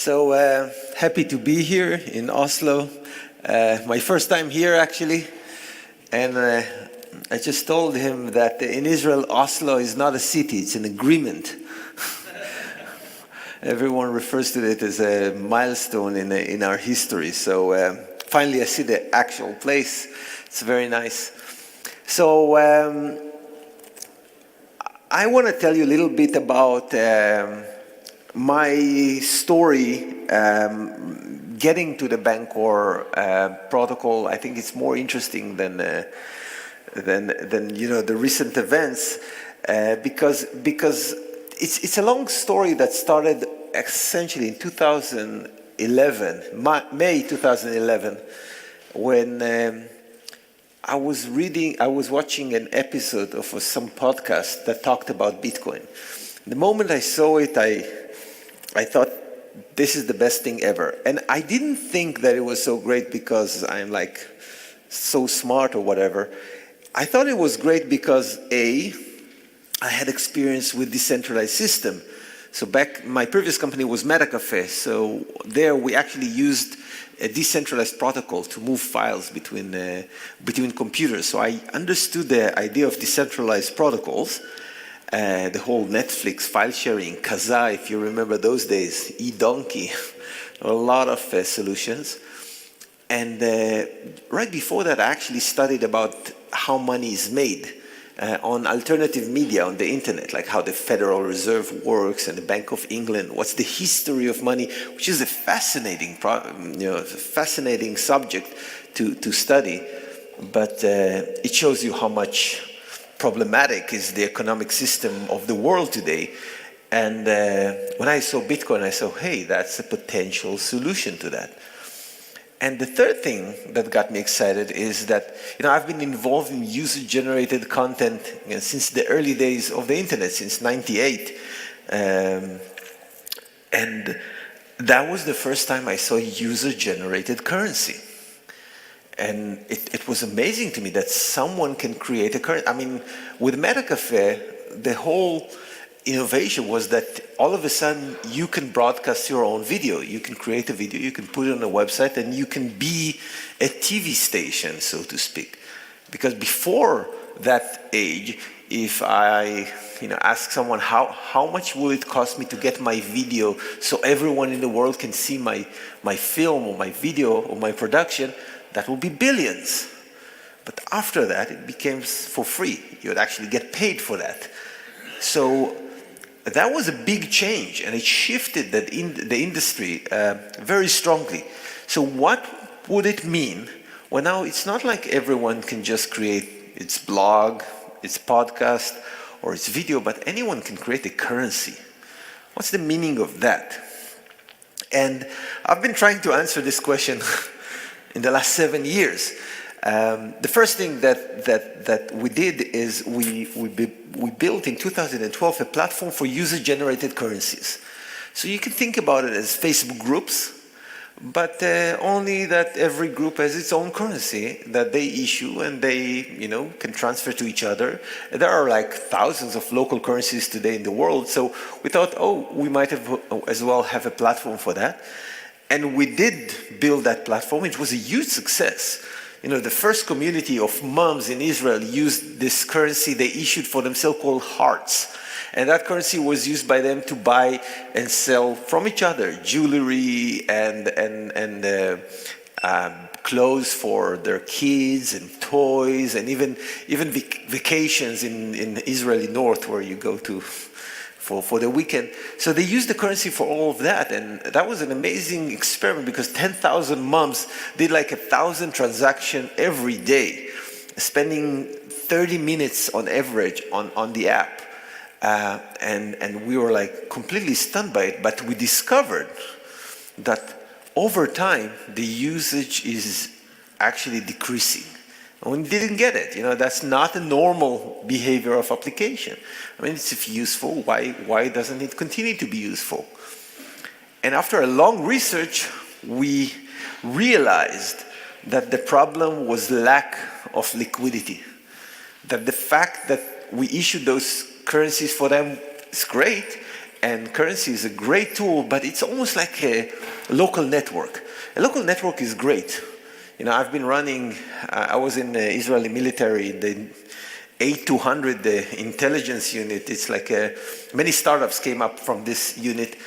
Happy to be here in Oslo. My first time here, actually. And I just told him that in Israel, Oslo is not a city, it's an agreement. Everyone refers to it as a milestone in our history. Finally I see the actual place. It's very nice. I want to tell you a little bit about my story getting to the Bancor protocol. I think it's more interesting than the recent events because it's a long story that started essentially in 2011, May 2011, when I was watching an episode of some podcast that talked about Bitcoin. The moment I saw it, I thought, this is the best thing ever. And I didn't think that it was so great because I'm like so smart or whatever. I thought it was great because I had experience with decentralized system. So back, my previous company was MetaCafe. So there we actually used a decentralized protocol to move files between computers. So I understood the idea of decentralized protocols. The whole Netflix file sharing, Kazaa, if you remember those days, eDonkey, a lot of solutions. And right before that, I actually studied about how money is made on alternative media on the internet, like how the Federal Reserve works and the Bank of England, what's the history of money, which is a fascinating, fascinating subject to study. But it shows you how much problematic is the economic system of the world today. And when I saw Bitcoin, I saw, hey, that's a potential solution to that. And the third thing that got me excited is that, I've been involved in user-generated content since the early days of the internet, since '98. And that was the first time I saw user-generated currency. And it was amazing to me that someone can create a currency. I mean, with MetaCafe, the whole innovation was that all of a sudden you can broadcast your own video. You can create a video, you can put it on a website, and you can be a TV station, so to speak. Because before that age, if I ask someone how much will it cost me to get my video so everyone in the world can see my film or my video or my production, that will be billions. But after that, it became for free. You would actually get paid for that. So that was a big change, and it shifted the industry very strongly. So what would it mean? Well, now it's not like everyone can just create its blog, its podcast, or its video, but anyone can create a currency. What's the meaning of that? And I've been trying to answer this question in the last 7 years. The first thing that we did is we built in 2012 a platform for user-generated currencies. So you can think about it as Facebook groups, but only that every group has its own currency that they issue and they can transfer to each other. There are like thousands of local currencies today in the world, so we thought, we might as well have a platform for that. And we did build that platform. It was a huge success. The first community of moms in Israel used this currency they issued for themselves called hearts. And that currency was used by them to buy and sell from each other jewelry and clothes for their kids and toys and even vacations in Israeli North where you go to for the weekend. So they used the currency for all of that, and that was an amazing experiment because 10,000 moms did like 1,000 transactions every day, spending 30 minutes on average on the app. And we were like completely stunned by it, but we discovered that over time the usage is actually decreasing. And we didn't get it. That's not a normal behavior of application. I mean, it's useful. Why doesn't it continue to be useful? And after a long research, we realized that the problem was lack of liquidity. That the fact that we issued those currencies for them is great, And currency is a great tool, but it's almost like a local network. A local network is great. I've been running, I was in the Israeli military, the A200, the intelligence unit. It's like many startups came up from this unit.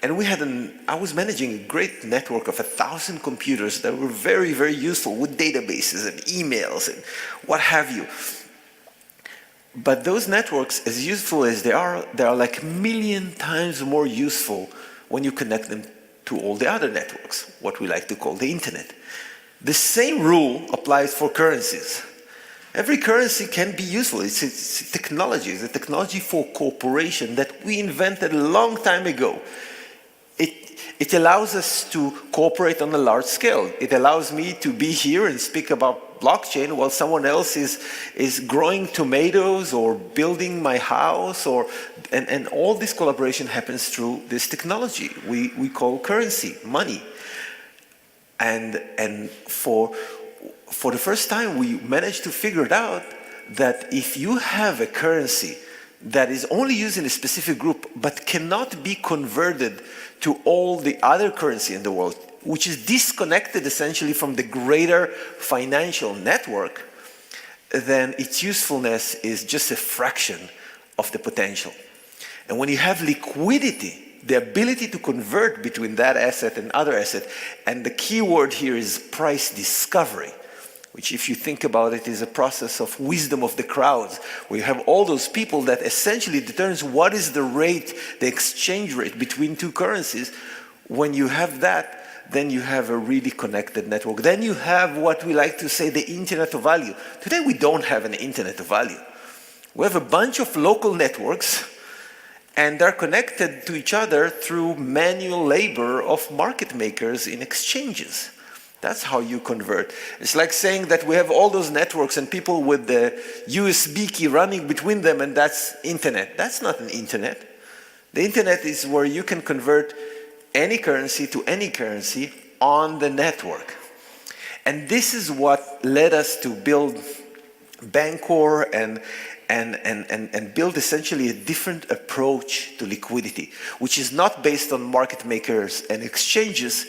And I was managing a great network of 1,000 computers that were very, very useful with databases and emails and what have you. But those networks, as useful as they are like a million times more useful when you connect them to all the other networks, what we like to call the internet. The same rule applies for currencies. Every currency can be useful. It's technology. It's a technology for cooperation that we invented a long time ago. It allows us to cooperate on a large scale. It allows me to be here and speak about blockchain while someone else is growing tomatoes or building my house, and all this collaboration happens through this technology we call currency, money. And for the first time, we managed to figure it out that if you have a currency that is only used in a specific group but cannot be converted to all the other currency in the world, which is disconnected essentially from the greater financial network, then its usefulness is just a fraction of the potential. And when you have liquidity, the ability to convert between that asset and other asset, and the key word here is price discovery, which if you think about it is a process of wisdom of the crowds, where you have all those people that essentially determines what is the rate, the exchange rate between two currencies. When you have that, then you have a really connected network. Then you have what we like to say the internet of value. Today we don't have an internet of value. We have a bunch of local networks, and they're connected to each other through manual labor of market makers in exchanges. That's how you convert. It's like saying that we have all those networks and people with the USB key running between them, and that's internet. That's not an internet. The internet is where you can convert any currency to any currency on the network. And this is what led us to build Bancor and build essentially a different approach to liquidity, which is not based on market makers and exchanges,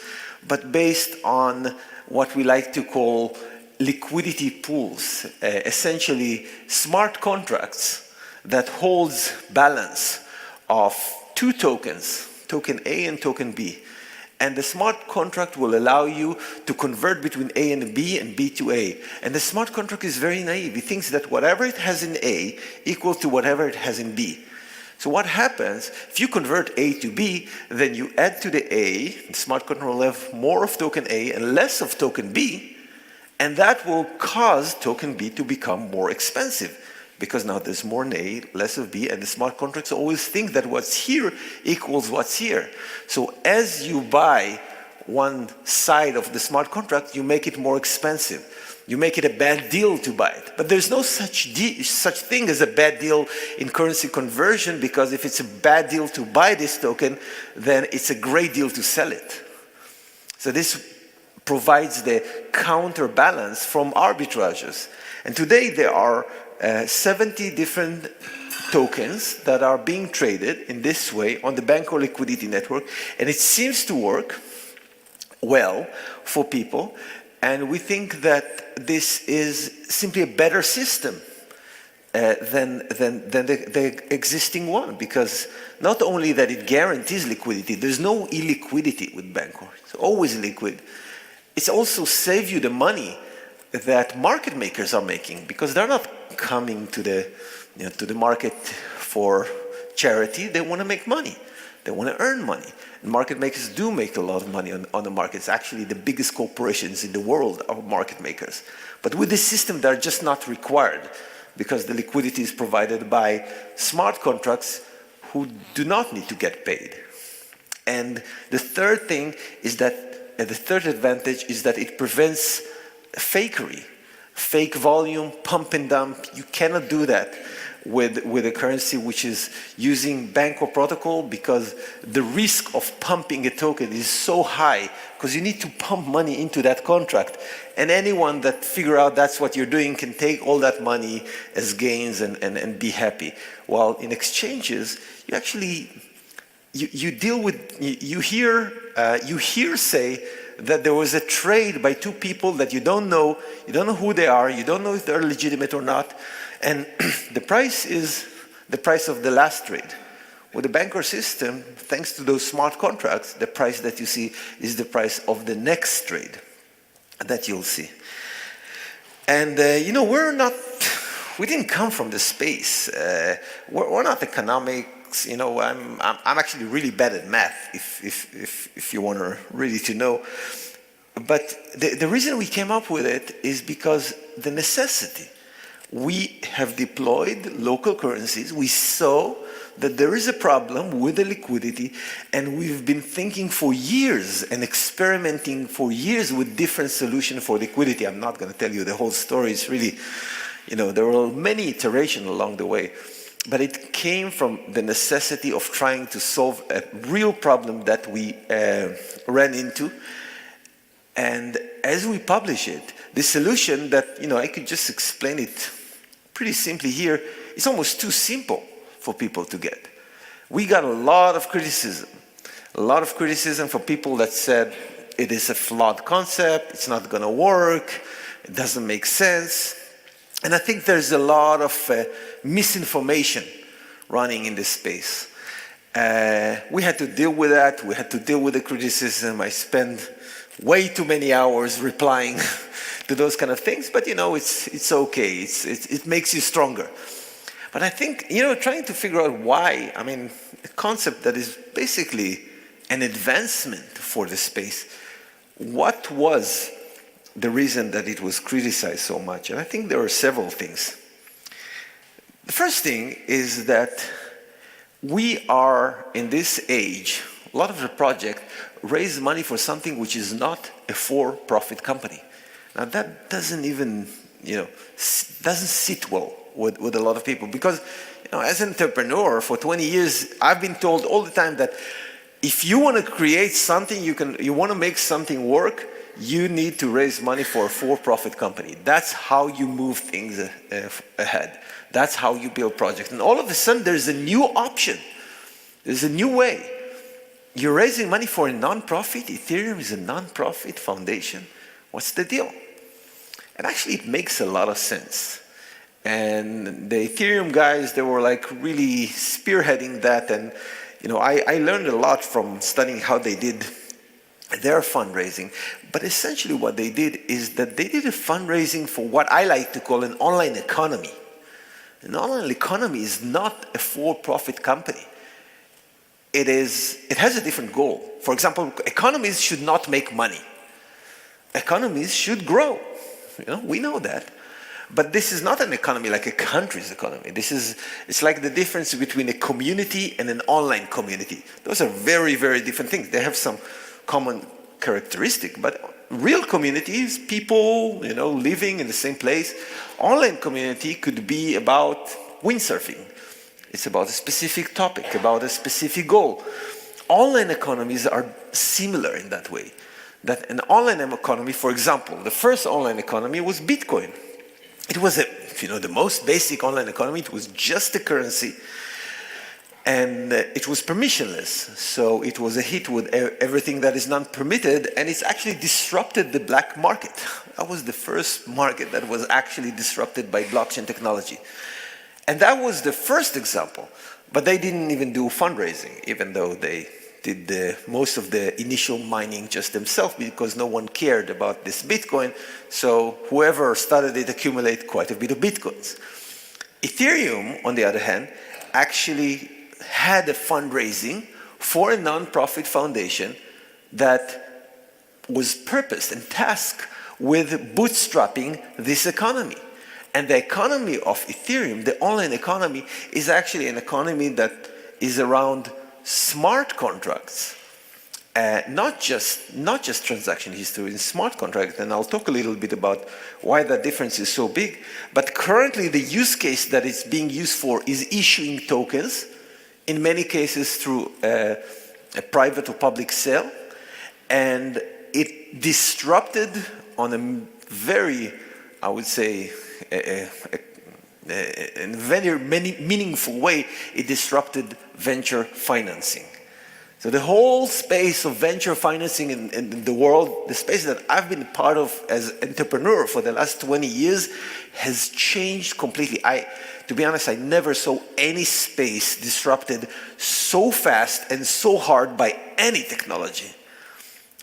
but based on what we like to call liquidity pools, essentially smart contracts that holds balance of two tokens, token A and token B. And the smart contract will allow you to convert between A and B to A. And the smart contract is very naive. It thinks that whatever it has in A equals to whatever it has in B. So what happens, if you convert A to B, then you add to the A, the smart contract will have more of token A and less of token B, and that will cause token B to become more expensive, because now there's more in A, less of B, and the smart contracts always think that what's here equals what's here. So as you buy one side of the smart contract, you make it more expensive. You make it a bad deal to buy it. But there's no such thing as a bad deal in currency conversion, because if it's a bad deal to buy this token, then it's a great deal to sell it. So this provides the counterbalance from arbitrages. And today there are 70 different tokens that are being traded in this way on the Bancor liquidity network, and it seems to work well for people. And we think that this is simply a better system than the existing one, because not only that it guarantees liquidity, there's no illiquidity with Bancor. It's always liquid. It's also save you the money that market makers are making, because they're not coming to the market for charity. They want to make money. They want to earn money. And market makers do make a lot of money on the markets. Actually, the biggest corporations in the world are market makers. But with this system, they're just not required, because the liquidity is provided by smart contracts who do not need to get paid. And the third thing is that, the third advantage is that it prevents fakery, fake volume, pump and dump. You cannot do that with a currency which is using Bancor protocol, because the risk of pumping a token is so high, because you need to pump money into that contract. And anyone that figure out that's what you're doing can take all that money as gains and be happy. While in exchanges, you actually you deal with, you hear say that there was a trade by two people that you don't know who they are, you don't know if they're legitimate or not, and the price is the price of the last trade. With the Bancor system, thanks to those smart contracts, the price that you see is the price of the next trade that you'll see. And we didn't come from the space. We're not economics. I'm actually really bad at math, if you want to really to know. But the reason we came up with it is because the necessity. We have deployed local currencies. We saw that there is a problem with the liquidity, and we've been thinking for years and experimenting for years with different solutions for liquidity. I'm not going to tell you the whole story. It's really, there were many iterations along the way. But it came from the necessity of trying to solve a real problem that we ran into. And as we publish it, the solution that, I could just explain it pretty simply here, it's almost too simple for people to get. We got a lot of criticism for people that said it is a flawed concept, it's not going to work, it doesn't make sense. And I think there's a lot of misinformation running in this space. We had to deal with that, we had to deal with the criticism. I spent way too many hours replying to those kind of things, but it's okay, it makes you stronger. But I think, trying to figure out why, a concept that is basically an advancement for the space, what was the reason that it was criticized so much? And I think there are several things. The first thing is that we are, in this age, a lot of the project raise money for something which is not a for-profit company. Now that doesn't even, doesn't sit well with a lot of people, because as an entrepreneur for 20 years, I've been told all the time that if you want to create something, you want to make something work, you need to raise money for a for-profit company. That's how you move things ahead. That's how you build projects. And all of a sudden, there's a new option. There's a new way. You're raising money for a non-profit. Ethereum is a non-profit foundation. What's the deal? And actually, it makes a lot of sense. And the Ethereum guys, they were like really spearheading that. And I learned a lot from studying how they did their fundraising. But essentially what they did is that they did a fundraising for what I like to call an online economy. An online economy is not a for-profit company. It has a different goal. For example, economies should not make money. Economies should grow. We know that. But this is not an economy like a country's economy. It's like the difference between a community and an online community. Those are very, very different things. They have some common characteristic, but real communities, people, living in the same place. Online community could be about windsurfing. It's about a specific topic, about a specific goal. Online economies are similar in that way. That an online economy, for example, the first online economy was Bitcoin. It was the most basic online economy. It was just a currency, and it was permissionless. So it was a hit with everything that is non-permitted, and it's actually disrupted the black market. That was the first market that was actually disrupted by blockchain technology. And that was the first example. But they didn't even do fundraising, even though they did most of the initial mining just themselves, because no one cared about this Bitcoin. So whoever started it accumulated quite a bit of Bitcoins. Ethereum, on the other hand, actually had a fundraising for a non-profit foundation that was purposed and tasked with bootstrapping this economy. And the economy of Ethereum, the online economy, is actually an economy that is around smart contracts, not just transaction history, in smart contracts. And I'll talk a little bit about why that difference is so big. But currently, the use case that it's being used for is issuing tokens, in many cases through a private or public sale. And it disrupted on a very, I would say, in a very meaningful way, it disrupted venture financing. So the whole space of venture financing in the world, the space that I've been part of as entrepreneur for the last 20 years, has changed completely. To be honest, I never saw any space disrupted so fast and so hard by any technology.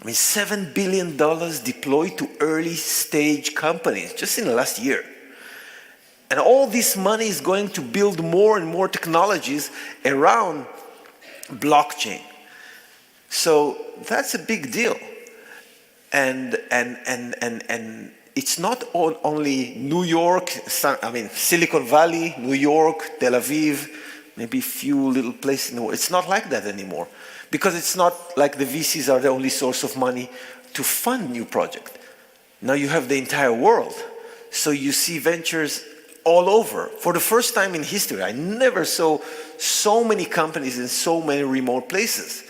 I mean, $7 billion deployed to early stage companies just in the last year. And all this money is going to build more and more technologies around blockchain. So that's a big deal. And it's not only New York, Silicon Valley, New York, Tel Aviv, maybe a few little places in the world. It's not like that anymore. Because it's not like the VCs are the only source of money to fund new projects. Now you have the entire world. So you see ventures all over. For the first time in history, I never saw so many companies in so many remote places.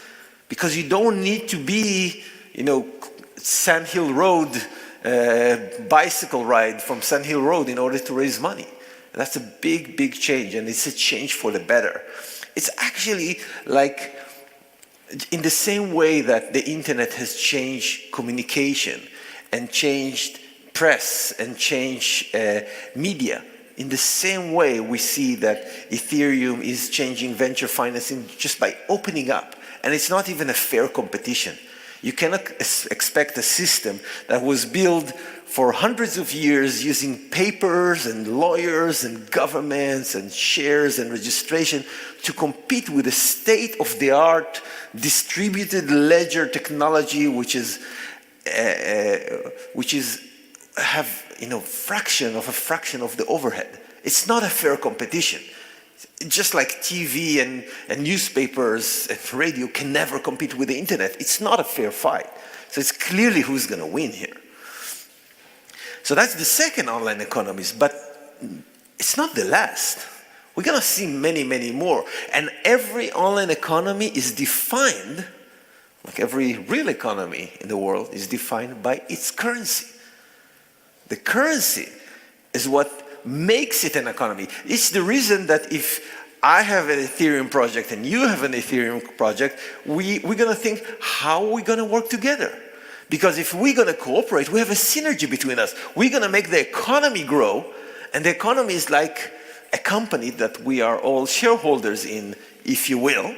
Because you don't need to be, Sand Hill Road, bicycle ride from Sand Hill Road in order to raise money. That's a big, big change, and it's a change for the better. It's actually like, in the same way that the internet has changed communication and changed press and changed media, in the same way we see that Ethereum is changing venture financing just by opening up. And it's not even a fair competition. You cannot expect a system that was built for hundreds of years using papers and lawyers and governments and shares and registration to compete with a state-of-the-art distributed ledger technology, which is fraction of a fraction of the overhead. It's not a fair competition. Just like TV and newspapers and radio can never compete with the internet, it's not a fair fight. So it's clearly who's going to win here. So that's the second online economies, but it's not the last. We're going to see many, many more. And every online economy is defined, like every real economy in the world, is defined by its currency. The currency is what makes it an economy. It's the reason that if I have an Ethereum project and you have an Ethereum project, we're going to think, how are we going to work together? Because if we're going to cooperate, we have a synergy between us. We're going to make the economy grow, and the economy is like a company that we are all shareholders in, if you will.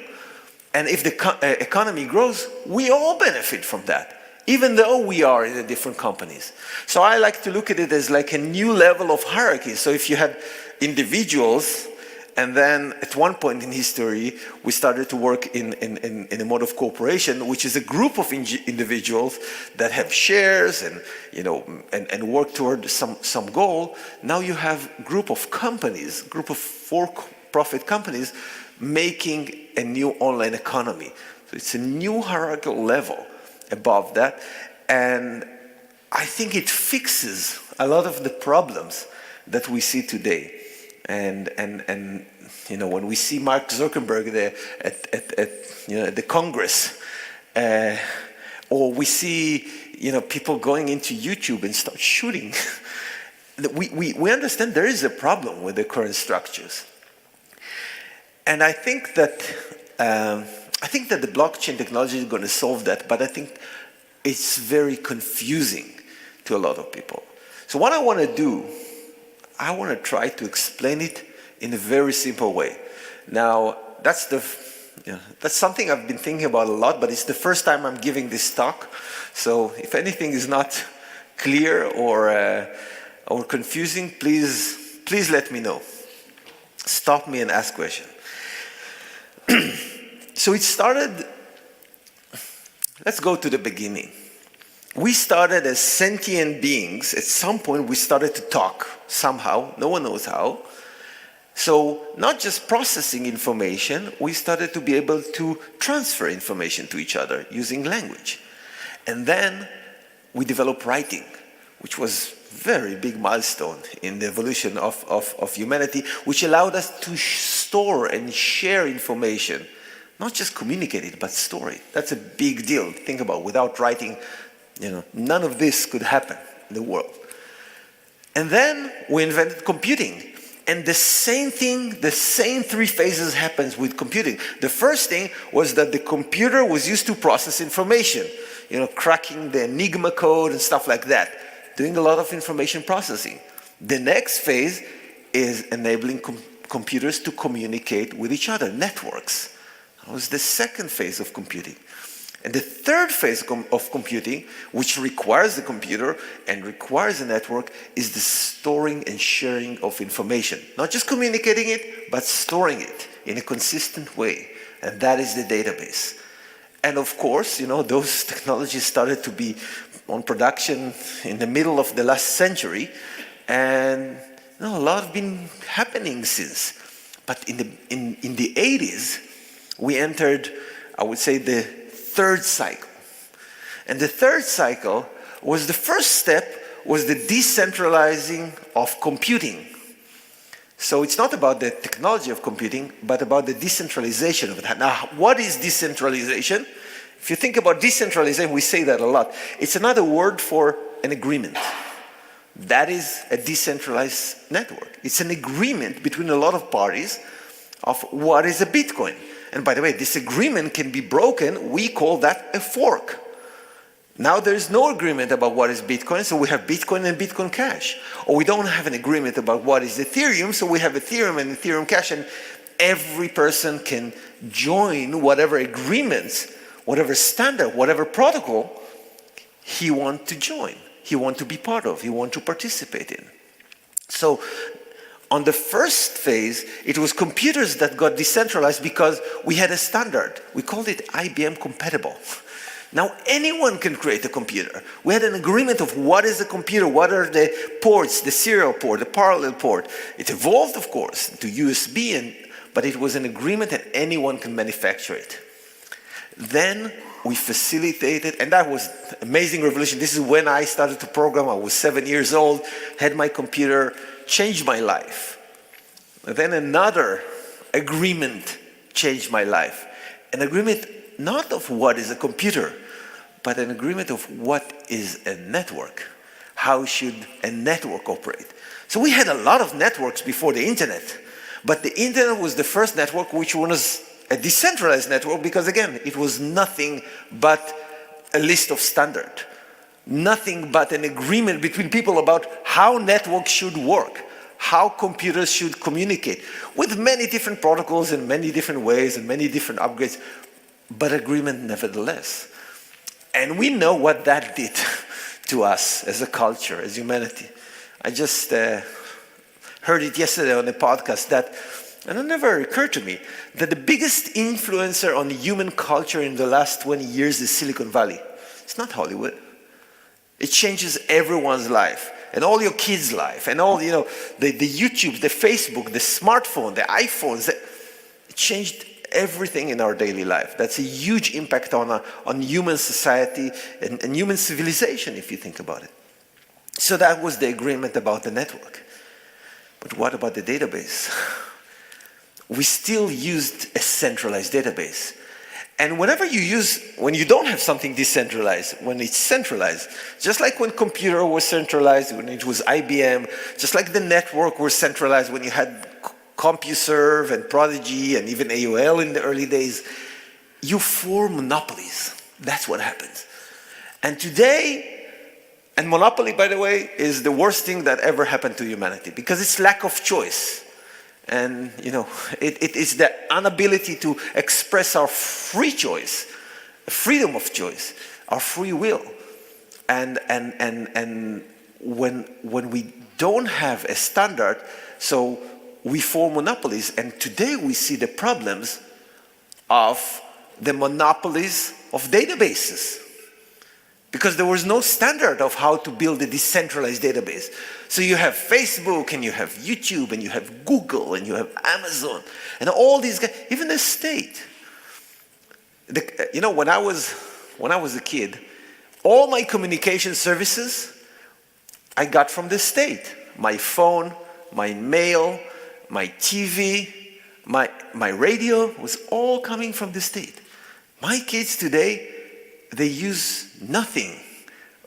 And if the economy grows, we all benefit from that, even though we are in the different companies. So I like to look at it as like a new level of hierarchy. So if you had individuals, and then at one point in history, we started to work in a mode of cooperation, which is a group of individuals that have shares and work toward some goal. Now you have a group of companies, group of for-profit companies making a new online economy. So it's a new hierarchical level above that, and I think it fixes a lot of the problems that we see today. And when we see Mark Zuckerberg at the Congress, or we see people going into YouTube and start shooting, we understand there is a problem with the current structures. And I think that the blockchain technology is going to solve that, but I think it's very confusing to a lot of people. So what I want to do, I want to try to explain it in a very simple way. Now, that's something I've been thinking about a lot, but it's the first time I'm giving this talk. So if anything is not clear or confusing, please let me know. Stop me and ask questions. So it started, let's go to the beginning. We started as sentient beings. At some point, we started to talk somehow. No one knows how. So not just processing information, we started to be able to transfer information to each other using language. And then we developed writing, which was a very big milestone in the evolution of humanity, which allowed us to store and share information. Not just communicate it, but store it. That's a big deal. Think about it. Without writing, none of this could happen in the world. And then we invented computing. And the same thing, the same three phases happens with computing. The first thing was that the computer was used to process information, cracking the Enigma code and stuff like that, doing a lot of information processing. The next phase is enabling computers to communicate with each other, networks. That was the second phase of computing. And the third phase of computing, which requires the computer and requires a network, is the storing and sharing of information. Not just communicating it, but storing it in a consistent way. And that is the database. And of course, those technologies started to be on production in the middle of the last century. And a lot have been happening since. But in the 80s, we entered, I would say, the third cycle. And the third cycle was the first step, was the decentralizing of computing. So it's not about the technology of computing, but about the decentralization of it. Now, what is decentralization? If you think about decentralization, we say that a lot. It's another word for an agreement. That is a decentralized network. It's an agreement between a lot of parties of what is a Bitcoin. And by the way, this agreement can be broken. We call that a fork. Now there is no agreement about what is Bitcoin, so we have Bitcoin and Bitcoin Cash. Or we don't have an agreement about what is Ethereum, so we have Ethereum and Ethereum Cash, and every person can join whatever agreements, whatever standard, whatever protocol he wants to join, he wants to be part of, he wants to participate in. So on the first phase, it was computers that got decentralized because we had a standard. We called it IBM compatible. Now anyone can create a computer. We had an agreement of what is a computer, what are the ports, the serial port, the parallel port. It evolved, of course, to USB, but it was an agreement that anyone can manufacture it. Then we facilitated, and that was an amazing revolution. This is when I started to program. I was 7 years old, had my computer, changed my life. And then another agreement changed my life. An agreement not of what is a computer, but an agreement of what is a network. How should a network operate? So we had a lot of networks before the internet, but the internet was the first network which was a decentralized network because, again, it was nothing but a list of standard. Nothing but an agreement between people about how networks should work, how computers should communicate, with many different protocols and many different ways and many different upgrades, but agreement nevertheless. And we know what that did to us as a culture, as humanity. I just heard it yesterday on a podcast that, and it never occurred to me, that the biggest influencer on human culture in the last 20 years is Silicon Valley. It's not Hollywood. It changes everyone's life, and all your kids' life, and all, the YouTube, the Facebook, the smartphone, the iPhones. It changed everything in our daily life. That's a huge impact on human society and human civilization, if you think about it. So that was the agreement about the network. But what about the database? We still used a centralized database. And when you don't have something decentralized, when it's centralized, just like when computer was centralized, when it was IBM, just like the network was centralized when you had CompuServe and Prodigy and even AOL in the early days, you form monopolies. That's what happens. And today, and monopoly, by the way, is the worst thing that ever happened to humanity because it's lack of choice. And, it is the inability to express our free choice, freedom of choice, our free will. And when we don't have a standard, so we form monopolies. And today we see the problems of the monopolies of databases. Because there was no standard of how to build a decentralized database. So you have Facebook, and you have YouTube, and you have Google, and you have Amazon, and all these guys, even the state. When I was a kid, all my communication services I got from the state. My phone, my mail, my TV, my radio was all coming from the state. My kids today, they use nothing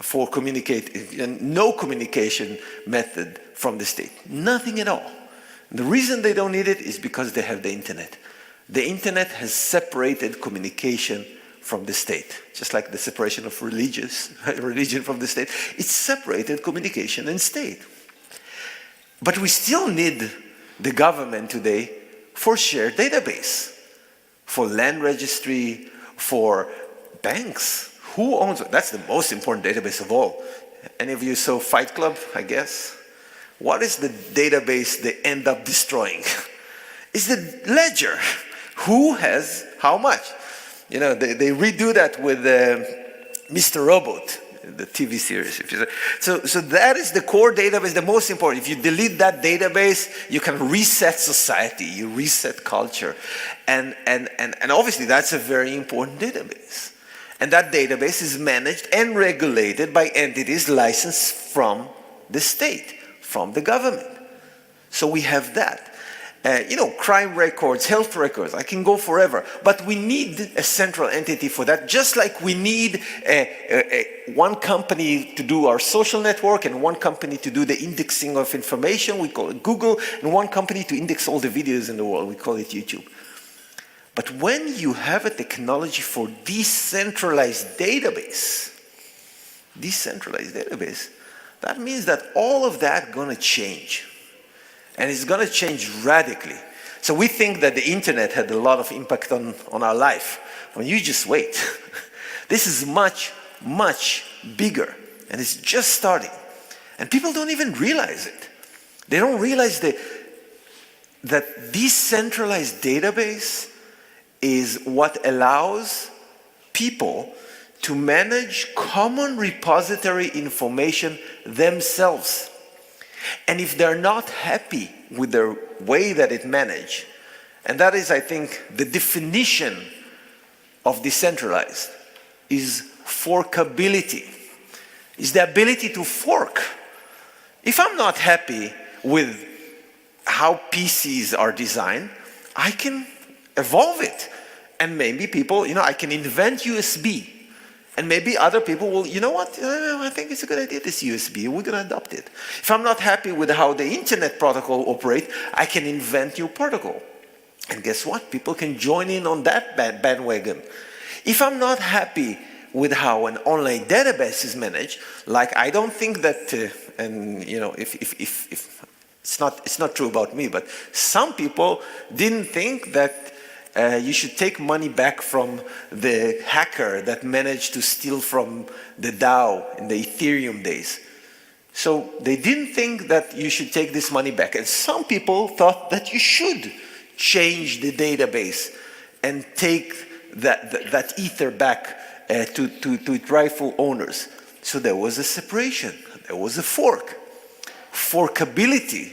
for communicate, no communication method from the state. Nothing at all. The reason they don't need it is because they have the internet. The internet has separated communication from the state, just like the separation of religion from the state. It's separated communication and state. But we still need the government today for shared database, for land registry, for banks. Who owns it? That's the most important database of all. Any of you saw Fight Club, I guess? What is the database they end up destroying? It's the ledger. Who has how much? You know, they redo that with Mr. Robot, the TV series. So that is the core database, the most important. If you delete that database, you can reset society, you reset culture. And obviously that's a very important database. And that database is managed and regulated by entities licensed from the state, from the government. So we have that. Crime records, health records, I can go forever. But we need a central entity for that, just like we need one company to do our social network and one company to do the indexing of information, we call it Google, and one company to index all the videos in the world, we call it YouTube. But when you have a technology for decentralized database, that means that all of that gonna change. And it's going to change radically. So we think that the internet had a lot of impact on our life. When you just wait. This is much, much bigger. And it's just starting. And people don't even realize it. They don't realize that decentralized database is what allows people to manage common repository information themselves. And if they're not happy with the way that it managed, and that is, I think, the definition of decentralized, is forkability, is the ability to fork. If I'm not happy with how PCs are designed, I can evolve it. And maybe people, I can invent USB. And maybe other people will, you know what, I think it's a good idea, this USB, we're going to adopt it. If I'm not happy with how the internet protocol operates, I can invent new protocol. And guess what? People can join in on that bandwagon. If I'm not happy with how an online database is managed, like I don't think that, if it's not true about me, but some people didn't think that you should take money back from the hacker that managed to steal from the DAO in the Ethereum days. So they didn't think that you should take this money back. And some people thought that you should change the database and take that Ether back to its rightful owners. So there was a separation. There was a fork. Forkability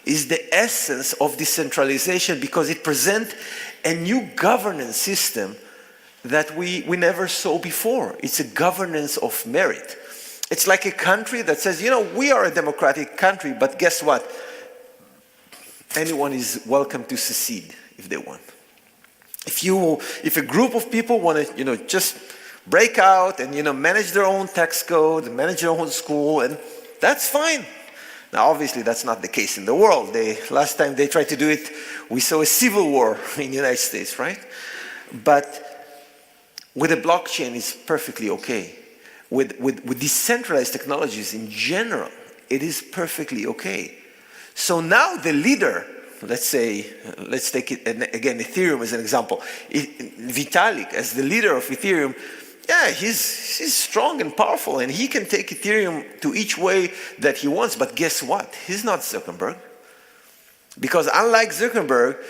is the essence of decentralization because it presents a new governance system that we never saw before. It's a governance of merit. It's like a country that says, we are a democratic country, but guess what? Anyone is welcome to secede if they want. If a group of people want to, just break out and, manage their own tax code, and manage their own school, and that's fine. Now, obviously, that's not the case in the world. Last time they tried to do it, we saw a civil war in the United States, right? But with a blockchain, it's perfectly okay. With decentralized technologies in general, it is perfectly okay. So now the leader, let's take it again, Ethereum as an example. Vitalik, as the leader of Ethereum, yeah, he's strong and powerful, and he can take Ethereum to each way that he wants. But guess what? He's not Zuckerberg. Because unlike Zuckerberg,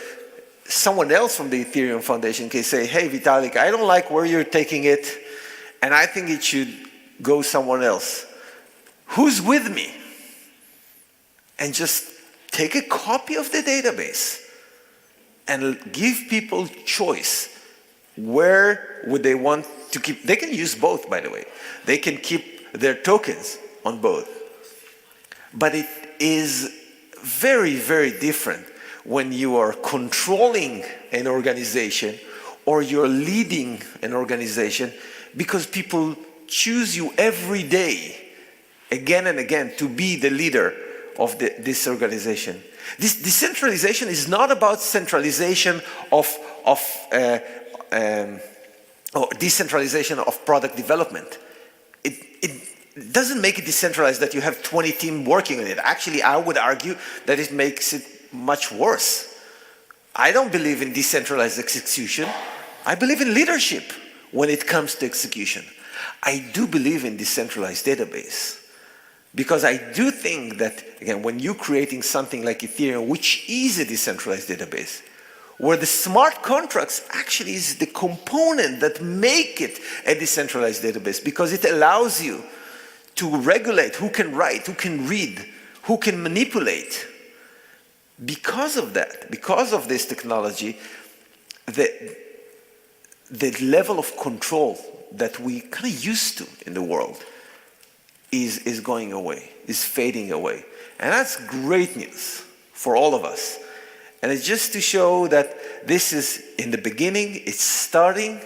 someone else from the Ethereum Foundation can say, hey, Vitalik, I don't like where you're taking it, and I think it should go somewhere else. Who's with me? And just take a copy of the database and give people choice. Where would they want to keep? They can use both, by the way. They can keep their tokens on both. But it is very, very different when you are controlling an organization or you're leading an organization, because people choose you every day, again and again, to be the leader of this organization. This decentralization is not about centralization or decentralization of product development. It doesn't make it decentralized that you have 20 teams working on it. Actually, I would argue that it makes it much worse. I don't believe in decentralized execution. I believe in leadership when it comes to execution. I do believe in decentralized database because I do think that, again, when you're creating something like Ethereum, which is a decentralized database, where the smart contracts actually is the component that make it a decentralized database because it allows you to regulate who can write, who can read, who can manipulate. Because of that, because of this technology, the level of control that we kind of used to in the world is going away, is fading away. And that's great news for all of us. And it's just to show that this is in the beginning, it's starting.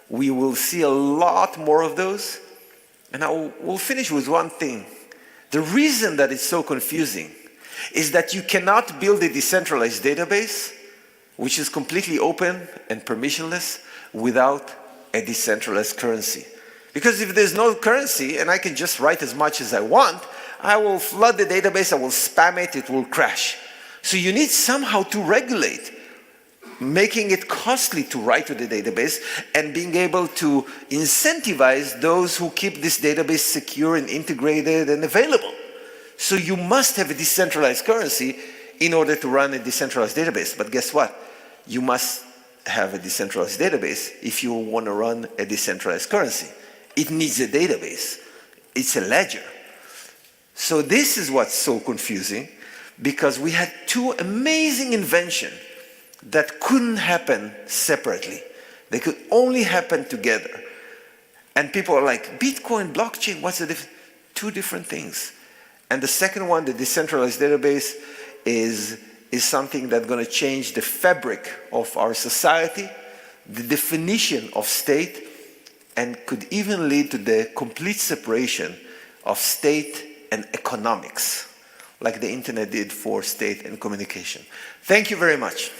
We will see a lot more of those. And we'll finish with one thing. The reason that it's so confusing is that you cannot build a decentralized database which is completely open and permissionless without a decentralized currency. Because if there's no currency and I can just write as much as I want, I will flood the database, I will spam it, it will crash. So you need somehow to regulate, making it costly to write to the database and being able to incentivize those who keep this database secure and integrated and available. So you must have a decentralized currency in order to run a decentralized database. But guess what? You must have a decentralized database if you want to run a decentralized currency. It needs a database. It's a ledger. So this is what's so confusing, because we had two amazing inventions that couldn't happen separately. They could only happen together. And people are like, Bitcoin, blockchain, what's the difference? Two different things. And the second one, the decentralized database, is something that's going to change the fabric of our society, the definition of state, and could even lead to the complete separation of state and economics, like the internet did for state and communication. Thank you very much.